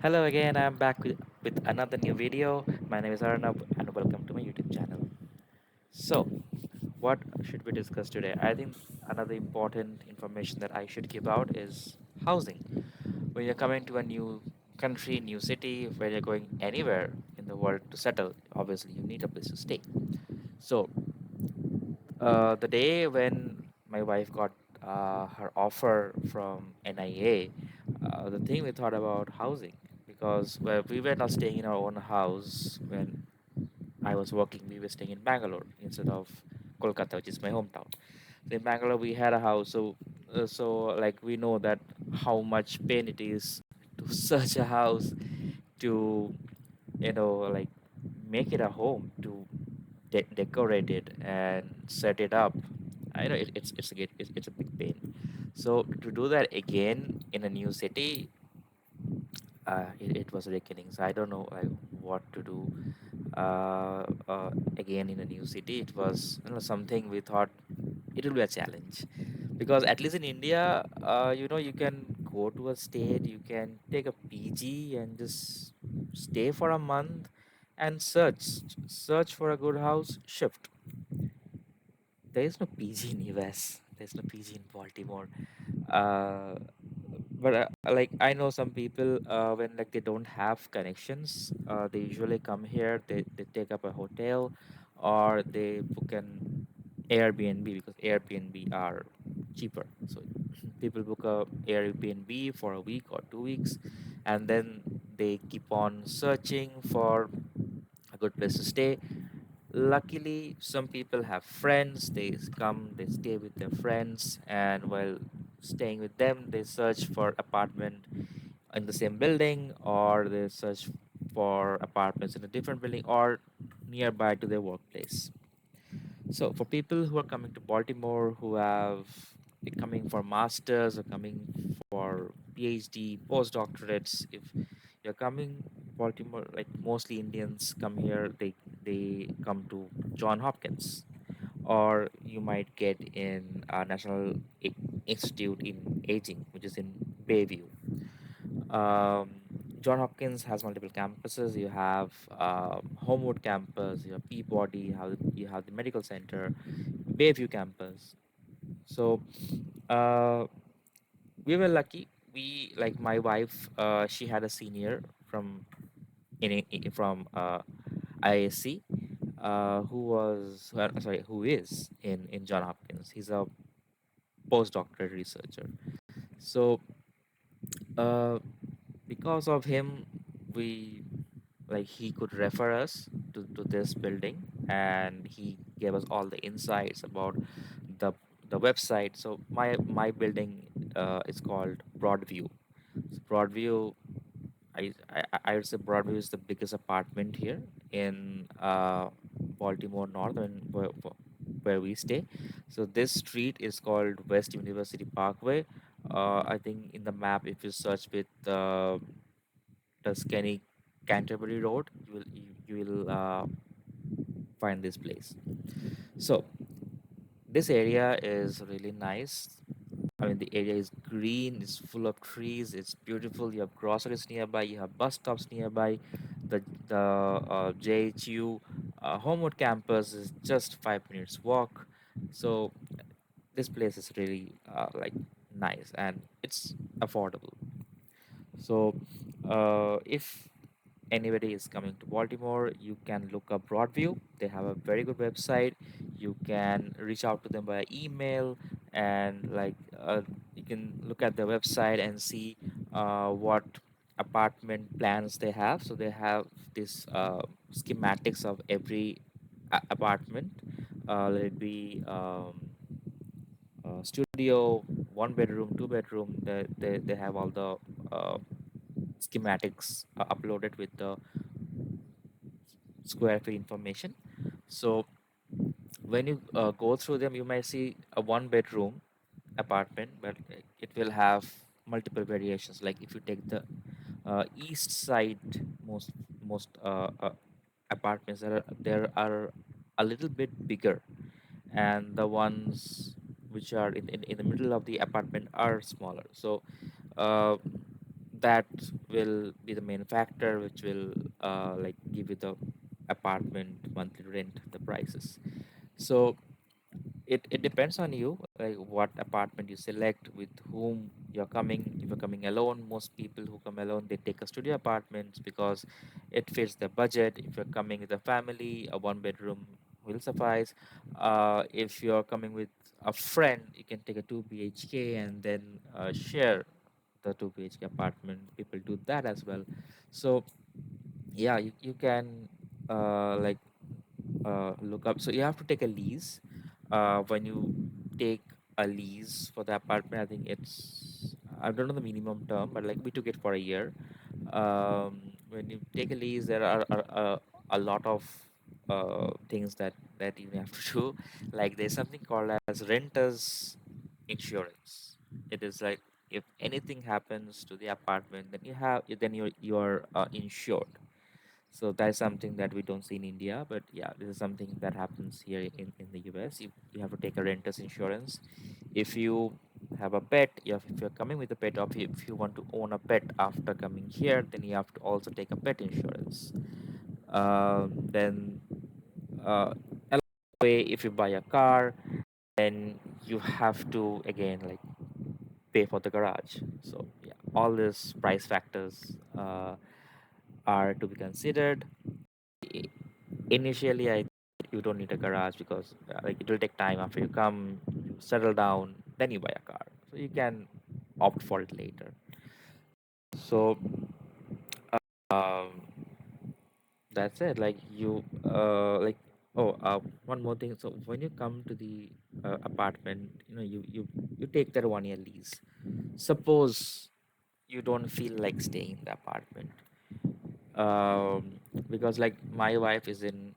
Hello again, I'm back with another new video. My name is Arnab and welcome to my YouTube channel. So, what should we discuss today? I think another important information that I should give out is housing. When you're coming to a new country, new city, where you're going anywhere in the world to settle, obviously you need a place to stay. So, the day when my wife got her offer from NIA, the thing we thought about housing because we were not staying in our own house when I was working. We were staying in Bangalore instead of Kolkata, which is my hometown. So in Bangalore, we had a house. So like we know that how much pain it is to search a house to like make it a home to decorate it and set it up. I know it's a big pain. So to do that again in a new city, it was reckoning. So I don't know like what to do again in a new city. It was something we thought it will be a challenge because at least in India, you can go to a state, you can take a PG and just stay for a month and search for a good house, shift. There is no PG in US. There's no PG in Baltimore. Uh, but like I know some people when like they don't have connections, they usually come here. They take up a hotel, or they book an Airbnb because Airbnb are cheaper. So people book a Airbnb for a week or 2 weeks, and then they keep on searching for a good place to stay. Luckily, some people have friends. They stay with their friends, and while staying with them, they search for apartment in the same building, or they search for apartments in a different building or nearby to their workplace. So for people who are coming to Baltimore, who have coming for masters or coming for PhD, postdoctorates, if you're coming Baltimore, like mostly Indians come here, they come to John Hopkins, or you might get in National Institute in Aging, which is in Bayview. Um, John Hopkins has multiple campuses. You have Homewood campus, you have Peabody, you have the medical center, Bayview campus. So uh, we were lucky. We like my wife. She had a senior from from ISC, who is in John Hopkins. He's a postdoctoral researcher. So uh, because of him, we like he could refer us to this building, and he gave us all the insights about the the website. So my building is called Broadview. So Broadview, I would say Broadview is the biggest apartment here in Baltimore North, and where we stay. So this street is called West University Parkway. I think in the map, if you search with Tuscany Canterbury Road, you will find this place. So this area is really nice. I mean, the area is green, it's full of trees, it's beautiful. You have groceries nearby, you have bus stops nearby. The JHU Homewood campus is just 5 minutes walk. So this place is really like nice and it's affordable. So if anybody is coming to Baltimore, you can look up Broadview. They have a very good website. You can reach out to them by email, and you can look at their website and see what apartment plans they have. So they have this schematics of every apartment. Let it be studio, one bedroom, two bedroom. They have all the schematics uploaded with the square feet information. So when you go through them, you might see a one bedroom apartment, but it will have multiple variations. Like if you take the east side, most apartments there are a little bit bigger, and the ones which are in the middle of the apartment are smaller. So uh, that will be the main factor which will like give you the apartment monthly rent, the prices. So it depends on you, like what apartment you select, with whom you're coming. If you're coming alone, most people who come alone, they take a studio apartments because it fits their budget. If you're coming with a family, a one bedroom will suffice. If you're coming with a friend, you can take a 2 bhk and then share the 2 bhk apartment. People do that as well. So yeah, you can like look up. So you have to take a lease. When you take a lease for the apartment, I think it's, I don't know the minimum term, but like we took it for a year. When you take a lease, there are a lot of things that you have to do. Like there's something called as renters insurance. It is like if anything happens to the apartment, then you're insured. So that is something that we don't see in India, but yeah, this is something that happens here in the US. You have to take a renter's insurance. If you have a pet, if you're coming with a pet, or if you want to own a pet after coming here, then you have to also take a pet insurance. Then along the way, if you buy a car, then you have to again like pay for the garage. So yeah, all these price factors are to be considered. I- Initially, I you don't need a garage because like it will take time after you come, you settle down, then you buy a car. So you can opt for it later. So um, that's it. Like you like oh one more thing. So when you come to the apartment, you take that 1 year lease. Suppose you don't feel like staying in the apartment, because like my wife is in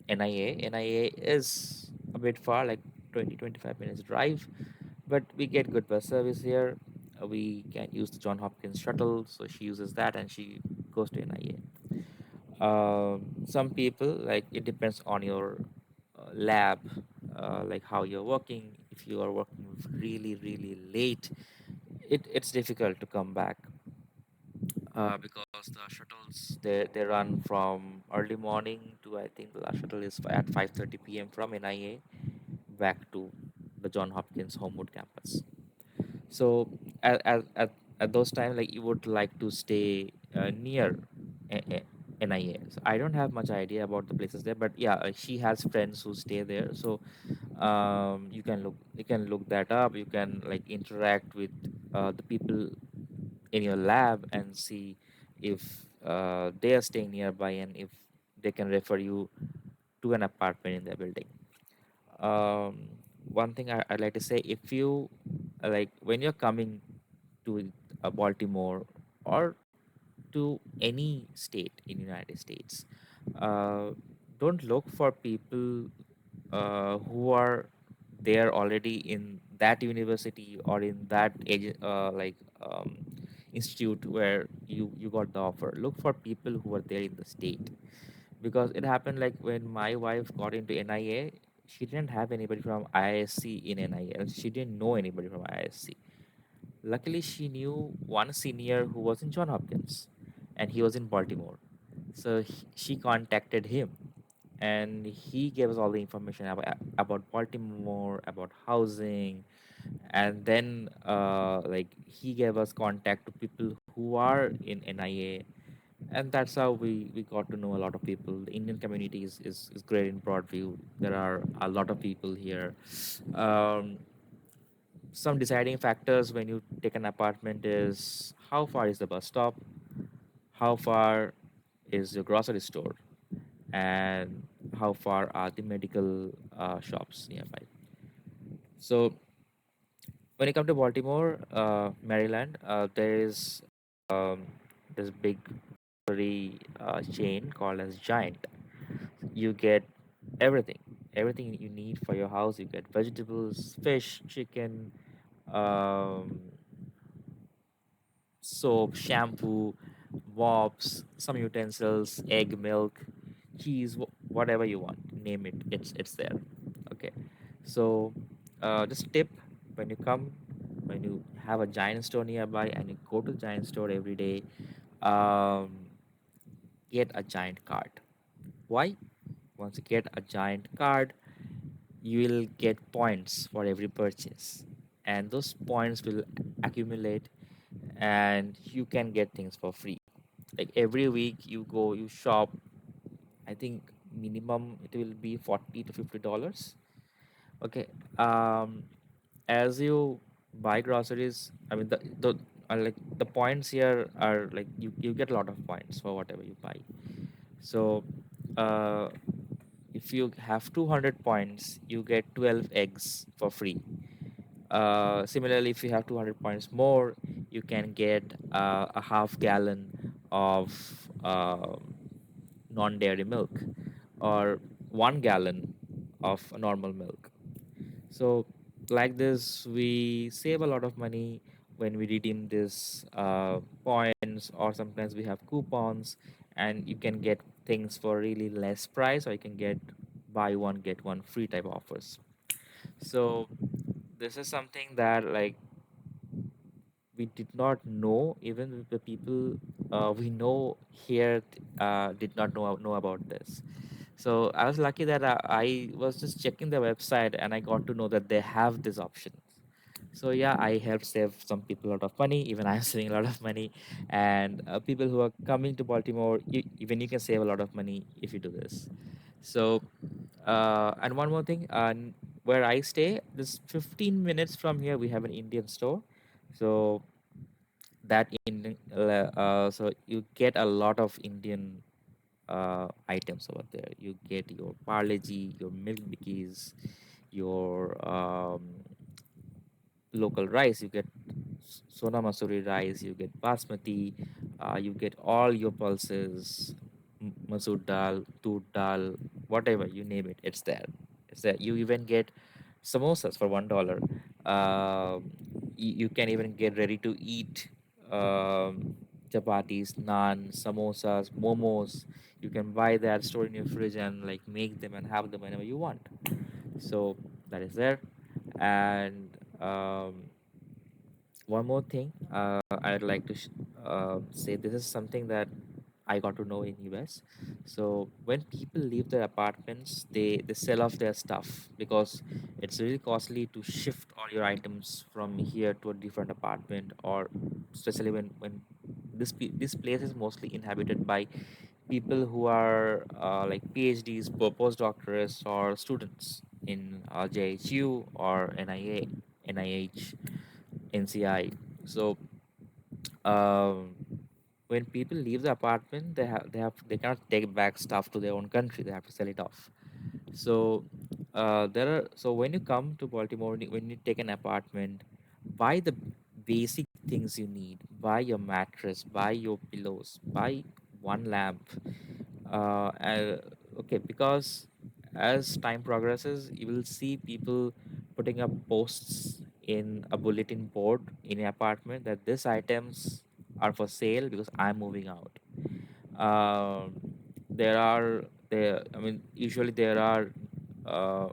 NIA. NIA is a bit far, like 20-25 minutes drive, but we get good bus service here. We can use the John Hopkins shuttle, so she uses that and she goes to NIA. Some people, like it depends on your lab, like how you're working. If you are working really really late, it's difficult to come back, because the shuttles they run from early morning to, I think the last shuttle is at 5:30 p.m. from NIA back to the John Hopkins Homewood campus. So at those times, like you would like to stay near NIA. So I don't have much idea about the places there, but yeah, she has friends who stay there. So you can look that up. You can like interact with the people in your lab and see if they are staying nearby and if they can refer you to an apartment in their building. Um, One thing I'd like to say, if you like when you're coming to Baltimore or to any state in United States, uh, don't look for people who are there already in that university or in that institute where you got the offer. Look for people who are there in the state, because it happened like when my wife got into NIA, she didn't have anybody from ISC in NIA, and she didn't know anybody from ISC. Luckily, she knew one senior who was in John Hopkins, and he was in Baltimore. So she contacted him, and he gave us all the information about Baltimore, about housing, and then like he gave us contact to people who are in NIA, and that's how we got to know a lot of people. The Indian community is great in Broadview. There are a lot of people here. Um, some deciding factors when you take an apartment is how far is the bus stop, how far is the grocery store, and how far are the medical shops nearby. So when you come to Baltimore, Maryland, there is um, this big grocery chain called as Giant. You get everything, everything you need for your house. You get vegetables, fish, chicken, um, soap, shampoo, mops, some utensils, egg, milk, cheese, whatever you want, name it, it's there. Okay, so just tip when you come. when you have a giant store nearby and you go to giant store every day, um, get a giant card. Why? Once you get a giant card, you will get points for every purchase, and those points will accumulate, and you can get things for free. Like every week you go, you shop, I think minimum it will be $40 to $50. Okay. As you buy groceries, I mean the like the points here are like you get a lot of points for whatever you buy. So uh if you have 200 points, you get 12 eggs for free. Similarly, if you have 200 points more, you can get a half gallon of non-dairy milk, or 1 gallon of normal milk. So like this, we save a lot of money when we redeem this points, or sometimes we have coupons, and you can get things for really less price, or you can get buy one get one free type offers. So this is something that like we did not know, even the people we know here did not know about this. So I was lucky that I was just checking the website and I got to know that they have this option. So yeah, I helped save some people a lot of money. Even I'm saving a lot of money, and people who are coming to Baltimore, even you can save a lot of money if you do this. So and one more thing, where I stay, just 15 minutes from here, we have an Indian store. So that in so you get a lot of Indian items over there. You get your Parle G, your milk bikis, your local rice. You get Sona Masuri rice, you get basmati, you get all your pulses, masoor dal, tur dal, whatever you name it, it's there. It's there. You even get samosas for $1. You can even get ready to eat chapatis, naan, samosas, momos. You can buy that, store in your fridge, and like make them and have them whenever you want. So that is there. And one more thing, I'd like to say, this is something that I got to know in US. So when people leave their apartments, they sell off their stuff because it's really costly to shift all your items from here to a different apartment, or especially when this place is mostly inhabited by people who are like PhDs, postdoctorates, or students in JHU or NIA, NIH, NCI. So um, when people leave the apartment, they cannot take back stuff to their own country. They have to sell it off. So when you come to Baltimore, when you take an apartment, buy the basic things you need. Buy your mattress, buy your pillows, buy one lamp. And, okay, because as time progresses, you will see people putting up posts in a bulletin board in an apartment that these items are for sale because I'm moving out. Um, I mean, usually there are uh,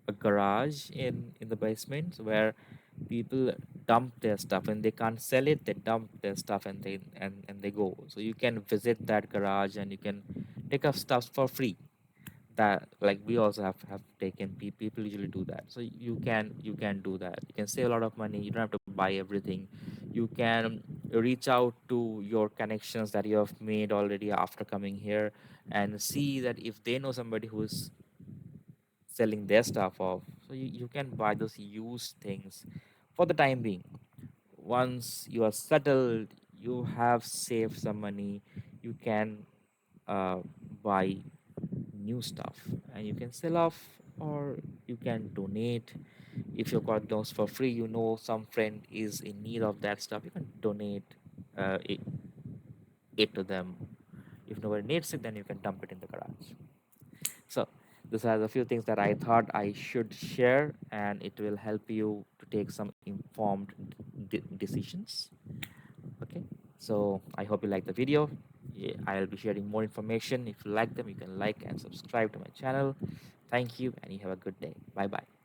a garage in the basement where people dump their stuff, and they can't sell it. They dump their stuff, and they go. So you can visit that garage and you can take up stuff for free. That, like, we also have taken, people usually do that. So you can do that. You can save a lot of money. You don't have to buy everything. You can reach out to your connections that you have made already after coming here, and see that if they know somebody who's selling their stuff off. So you can buy those used things for the time being. Once you are settled, you have saved some money, you can uh, buy new stuff, and you can sell off, or you can donate. If you got those for free, some friend is in need of that stuff, you can donate it to them. If nobody needs it, then you can dump it in the garage. So these are the few things that I thought I should share, and it will help you to take some informed decisions. Okay, so I hope you like the video. Yeah, I'll be sharing more information. If you like them, you can like and subscribe to my channel. Thank you, and you have a good day. Bye bye.